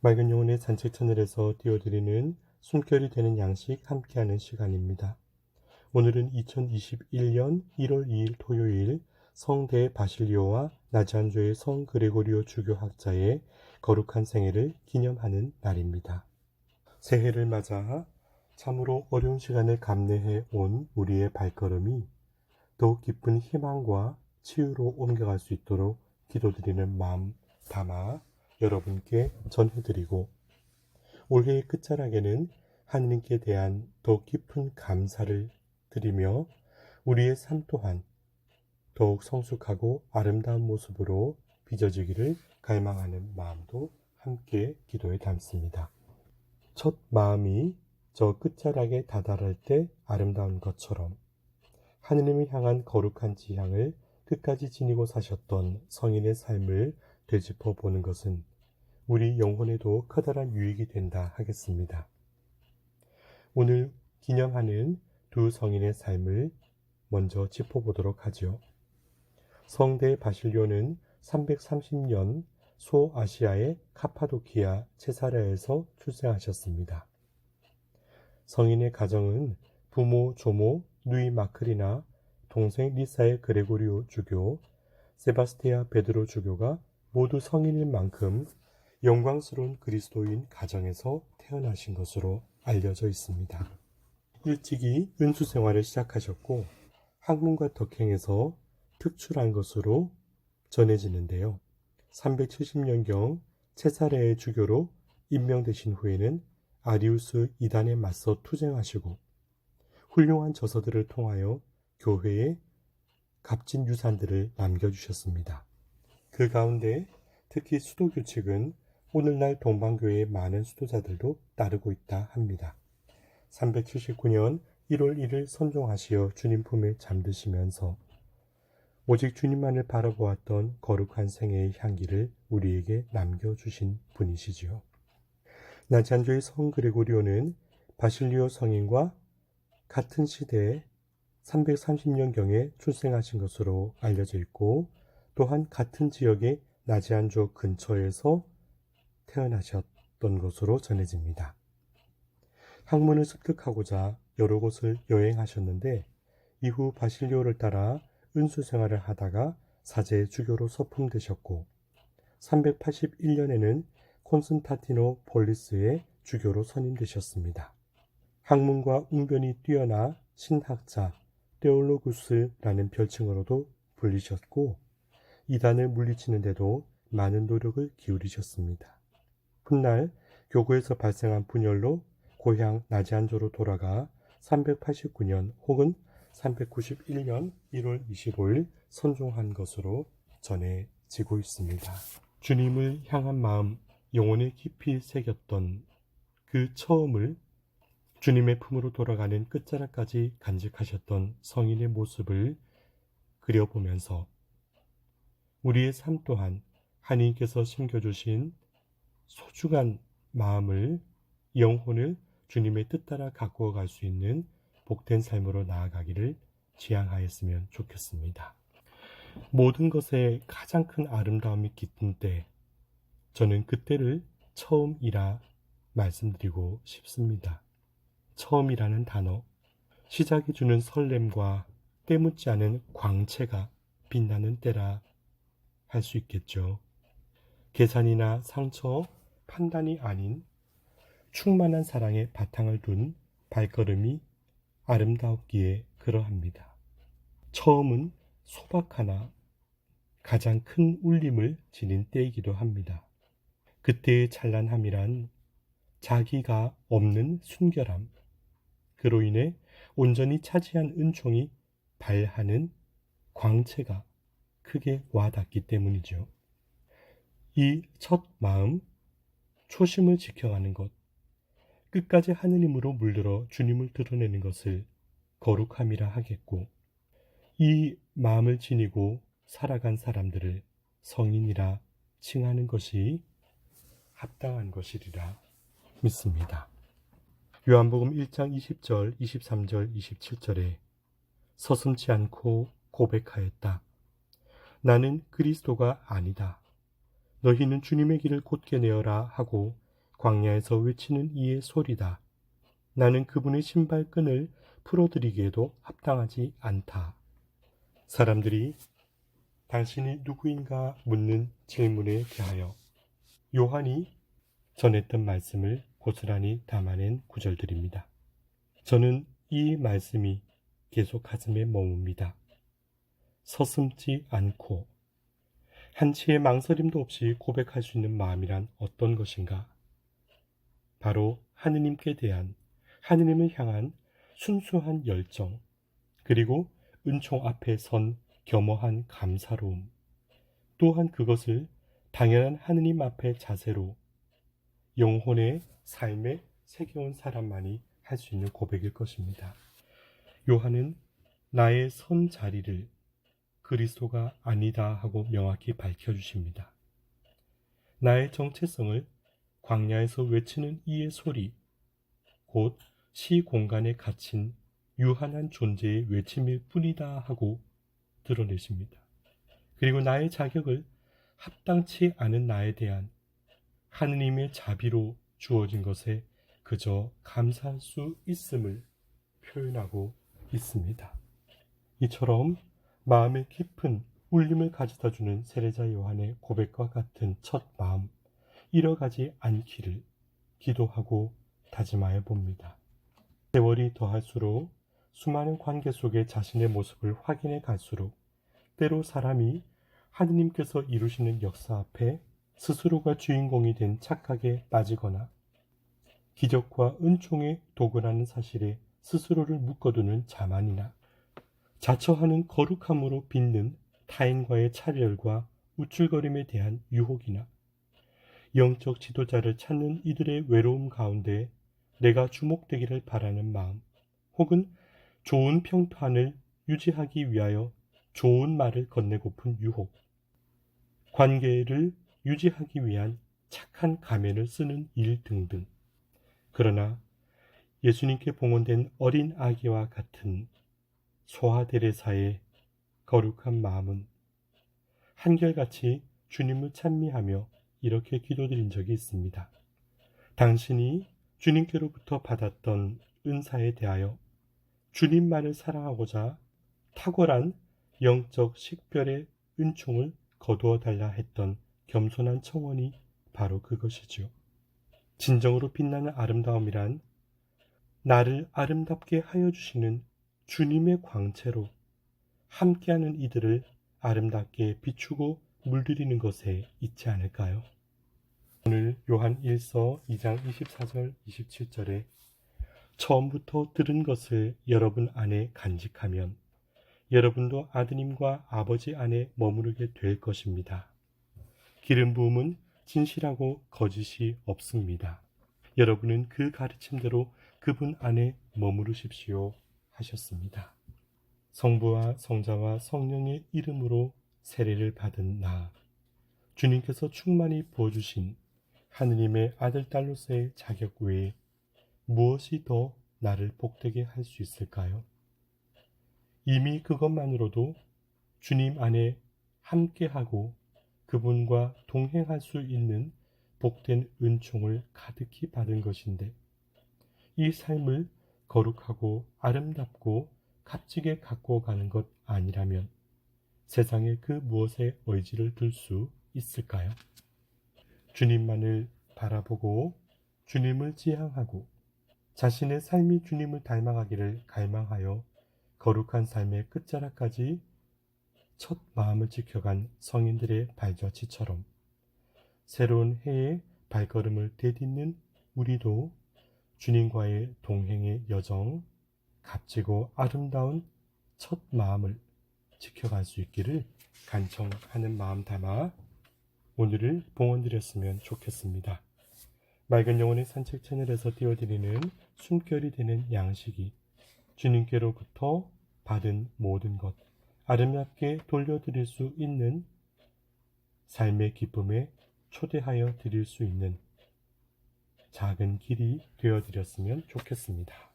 맑은 영혼의 산책 채널에서 띄워드리는 숨결이 되는 양식 함께하는 시간입니다. 오늘은 2021년 1월 2일 토요일 성대 바실리오와 나지안조의 성 그레고리오 주교학자의 거룩한 생애를 기념하는 날입니다. 새해를 맞아 참으로 어려운 시간을 감내해 온 우리의 발걸음이 더욱 깊은 희망과 치유로 옮겨갈 수 있도록 기도드리는 마음 담아 여러분께 전해드리고, 올해의 끝자락에는 하느님께 대한 더욱 깊은 감사를 드리며 우리의 삶 또한 더욱 성숙하고 아름다운 모습으로 빚어지기를 갈망하는 마음도 함께 기도에 담습니다. 첫 마음이 저 끝자락에 다다를 때 아름다운 것처럼 하느님을 향한 거룩한 지향을 끝까지 지니고 사셨던 성인의 삶을 되짚어 보는 것은 우리 영혼에도 커다란 유익이 된다 하겠습니다. 오늘 기념하는 두 성인의 삶을 먼저 짚어보도록 하죠. 성대 바실리오는 330년 소아시아의 카파도키아 체사라에서 출생하셨습니다. 성인의 가정은 부모 조모 누이 마크리나 동생 리사의 그레고리오 주교, 세바스티아 베드로 주교가 모두 성인일 만큼 영광스러운 그리스도인 가정에서 태어나신 것으로 알려져 있습니다. 일찍이 은수 생활을 시작하셨고 학문과 덕행에서 특출한 것으로 전해지는데요. 370년경 체사레의 주교로 임명되신 후에는 아리우스 이단에 맞서 투쟁하시고 훌륭한 저서들을 통하여 교회에 값진 유산들을 남겨주셨습니다. 그 가운데 특히 수도 규칙은 오늘날 동방교회의 많은 수도자들도 따르고 있다 합니다. 379년 1월 1일 선종하시어 주님 품에 잠드시면서 오직 주님만을 바라보았던 거룩한 생애의 향기를 우리에게 남겨주신 분이시지요. 나지안조의 성 그레고리오는 바실리오 성인과 같은 시대에 330년경에 출생하신 것으로 알려져 있고, 또한 같은 지역의 나지안조 근처에서 태어나셨던 것으로 전해집니다. 학문을 습득하고자 여러 곳을 여행하셨는데 이후 바실리오를 따라 은수 생활을 하다가 사제 주교로 서품되셨고 381년에는 콘스탄티노 폴리스의 주교로 선임되셨습니다. 학문과 웅변이 뛰어나 신학자 테올로구스라는 별칭으로도 불리셨고 이단을 물리치는 데도 많은 노력을 기울이셨습니다. 훗날 교구에서 발생한 분열로 고향 나지안조로 돌아가 389년 혹은 391년 1월 25일 선종한 것으로 전해지고 있습니다. 주님을 향한 마음, 영혼에 깊이 새겼던 그 처음을 주님의 품으로 돌아가는 끝자락까지 간직하셨던 성인의 모습을 그려보면서 우리의 삶 또한 하나님께서 심겨주신 소중한 마음을, 영혼을 주님의 뜻 따라 가꾸어 갈 수 있는 복된 삶으로 나아가기를 지향하였으면 좋겠습니다. 모든 것에 가장 큰 아름다움이 깃든 때, 저는 그때를 처음이라 말씀드리고 싶습니다. 처음이라는 단어, 시작이 주는 설렘과 때묻지 않은 광채가 빛나는 때라 할 수 있겠죠. 계산이나 상처, 판단이 아닌 충만한 사랑의 바탕을 둔 발걸음이 아름다웠기에 그러합니다. 처음은 소박하나 가장 큰 울림을 지닌 때이기도 합니다. 그때의 찬란함이란 자기가 없는 순결함, 그로 인해 온전히 차지한 은총이 발하는 광채가 크게 와닿기 때문이죠. 이 첫 마음, 초심을 지켜가는 것, 끝까지 하느님으로 물들어 주님을 드러내는 것을 거룩함이라 하겠고, 이 마음을 지니고 살아간 사람들을 성인이라 칭하는 것이 합당한 것이리라 믿습니다. 요한복음 1장 20절, 23절, 27절에 서슴지 않고 고백하였다. 나는 그리스도가 아니다. 너희는 주님의 길을 곧게 내어라 하고 광야에서 외치는 이의 소리다. 나는 그분의 신발끈을 풀어드리기에도 합당하지 않다. 사람들이 당신이 누구인가 묻는 질문에 대하여 요한이 전했던 말씀을 고스란히 담아낸 구절들입니다. 저는 이 말씀이 계속 가슴에 머뭅니다. 서슴지 않고 한치의 망설임도 없이 고백할 수 있는 마음이란 어떤 것인가? 바로 하느님께 대한, 하느님을 향한 순수한 열정, 그리고 은총 앞에 선 겸허한 감사로움, 또한 그것을 당연한 하느님 앞의 자세로 영혼의 삶에 새겨온 사람만이 할 수 있는 고백일 것입니다. 요한은 나의 선 자리를 그리스도가 아니다 하고 명확히 밝혀주십니다. 나의 정체성을 광야에서 외치는 이의 소리, 곧 시공간에 갇힌 유한한 존재의 외침일 뿐이다 하고 드러내십니다. 그리고 나의 자격을 합당치 않은 나에 대한 하느님의 자비로 주어진 것에 그저 감사할 수 있음을 표현하고 있습니다. 이처럼 마음의 깊은 울림을 가져다주는 세례자 요한의 고백과 같은 첫 마음 잃어가지 않기를 기도하고 다짐하여 봅니다. 세월이 더할수록 수많은 관계 속에 자신의 모습을 확인해 갈수록 때로 사람이 하느님께서 이루시는 역사 앞에 스스로가 주인공이 된 착각에 빠지거나 기적과 은총의 도구라는 사실에 스스로를 묶어두는 자만이나 자처하는 거룩함으로 빚는 타인과의 차별과 우쭐거림에 대한 유혹이나 영적 지도자를 찾는 이들의 외로움 가운데 내가 주목되기를 바라는 마음, 혹은 좋은 평판을 유지하기 위하여 좋은 말을 건네고픈 유혹, 관계를 유지하기 위한 착한 가면을 쓰는 일 등등. 그러나 예수님께 봉헌된 어린 아기와 같은 소아데레사의 거룩한 마음은 한결같이 주님을 찬미하며 이렇게 기도드린 적이 있습니다. 당신이 주님께로부터 받았던 은사에 대하여 주님만을 사랑하고자 탁월한 영적 식별의 은총을 거두어 달라 했던 겸손한 청원이 바로 그것이죠. 진정으로 빛나는 아름다움이란 나를 아름답게 하여 주시는 주님의 광채로 함께하는 이들을 아름답게 비추고 물들이는 것에 있지 않을까요? 오늘 요한 1서 2장 24절 27절에 처음부터 들은 것을 여러분 안에 간직하면 여러분도 아드님과 아버지 안에 머무르게 될 것입니다. 기름 부음은 진실하고 거짓이 없습니다. 여러분은 그 가르침대로 그분 안에 머무르십시오 하셨습니다. 성부와 성자와 성령의 이름으로 세례를 받은 나, 주님께서 충만히 부어주신 하느님의 아들 딸로서의 자격 외에 무엇이 더 나를 복되게 할 수 있을까요? 이미 그것만으로도 주님 안에 함께하고 그분과 동행할 수 있는 복된 은총을 가득히 받은 것인데, 이 삶을 거룩하고 아름답고 값지게 갖고 가는 것 아니라면 세상에 그 무엇에 의지를 둘 수 있을까요? 주님만을 바라보고 주님을 지향하고 자신의 삶이 주님을 닮아가기를 갈망하여 거룩한 삶의 끝자락까지 첫 마음을 지켜간 성인들의 발자취처럼 새로운 해의 발걸음을 디딛는 우리도 주님과의 동행의 여정, 값지고 아름다운 첫 마음을 지켜갈 수 있기를 간청하는 마음 담아 오늘을 봉헌드렸으면 좋겠습니다. 맑은 영혼의 산책 채널에서 띄워드리는 숨결이 되는 양식이 주님께로부터 받은 모든 것 아름답게 돌려드릴 수 있는 삶의 기쁨에 초대하여 드릴 수 있는 작은 길이 되어드렸으면 좋겠습니다.